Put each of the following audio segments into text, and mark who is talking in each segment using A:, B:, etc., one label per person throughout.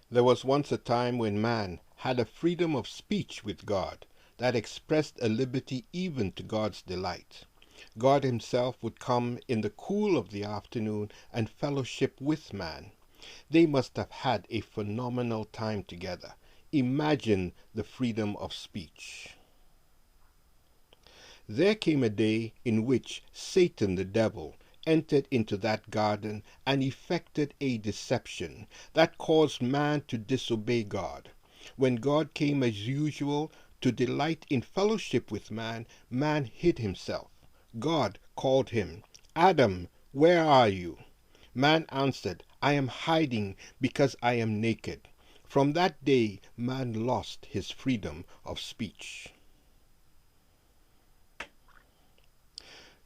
A: There was once a time when man had a freedom of speech with God that expressed a liberty even to God's delight. God himself would come in the cool of the afternoon and fellowship with man. They must have had a phenomenal time together. Imagine the freedom of speech. There came a day in which Satan the devil entered into that garden and effected a deception that caused man to disobey God. When God came as usual to delight in fellowship with man, man hid himself. God called him, "Adam, where are you?" Man answered, "I am hiding because I am naked." From that day, man lost his freedom of speech.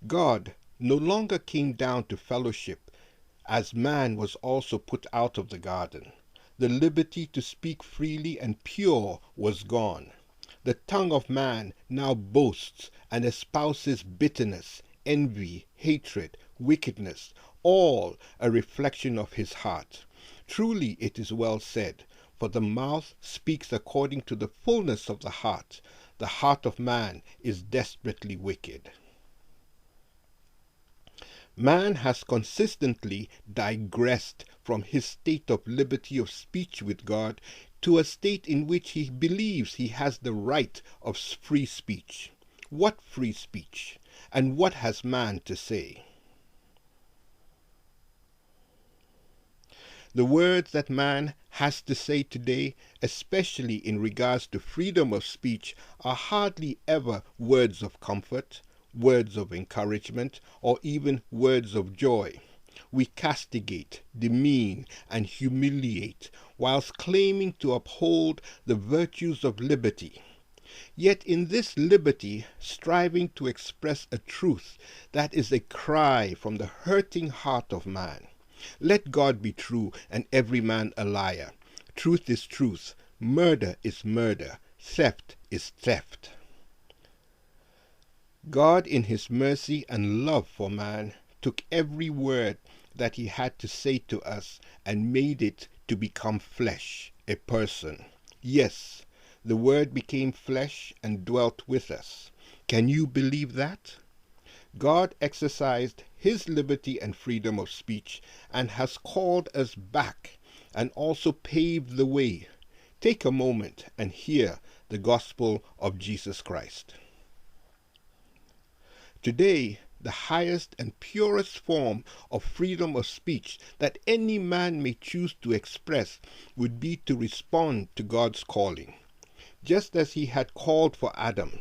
A: God no longer came down to fellowship, as man was also put out of the garden. The liberty to speak freely and pure was gone. The tongue of man now boasts and espouses bitterness, envy, hatred, wickedness, all a reflection of his heart. Truly it is well said, for the mouth speaks according to the fullness of the heart. The heart of man is desperately wicked. Man has consistently digressed from his state of liberty of speech with God to a state in which he believes he has the right of free speech. What free speech? And what has man to say? The words that man has to say today, especially in regards to freedom of speech, are hardly ever words of comfort, words of encouragement, or even words of joy. We castigate, demean, and humiliate, whilst claiming to uphold the virtues of liberty. Yet in this liberty, striving to express a truth that is a cry from the hurting heart of man. Let God be true and every man a liar. Truth is truth, murder is murder, theft is theft. God, in his mercy and love for man, took every word that he had to say to us and made it to become flesh, a person. Yes, the Word became flesh and dwelt with us. Can you believe that? God exercised his liberty and freedom of speech and has called us back and also paved the way. Take a moment and hear the gospel of Jesus Christ. Today, the highest and purest form of freedom of speech that any man may choose to express would be to respond to God's calling. Just as he had called for Adam,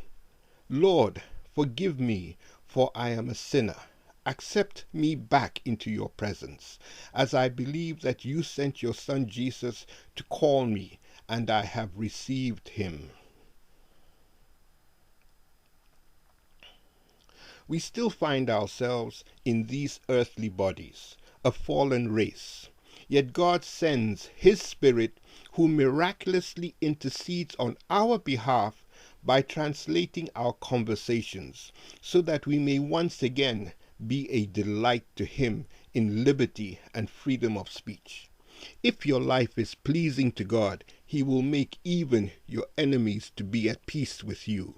A: "Lord, forgive me, for I am a sinner. Accept me back into your presence, as I believe that you sent your Son Jesus to call me, and I have received him." We still find ourselves in these earthly bodies, a fallen race. Yet God sends his Spirit, who miraculously intercedes on our behalf by translating our conversations, so that we may once again be a delight to him in liberty and freedom of speech. If your life is pleasing to God, he will make even your enemies to be at peace with you.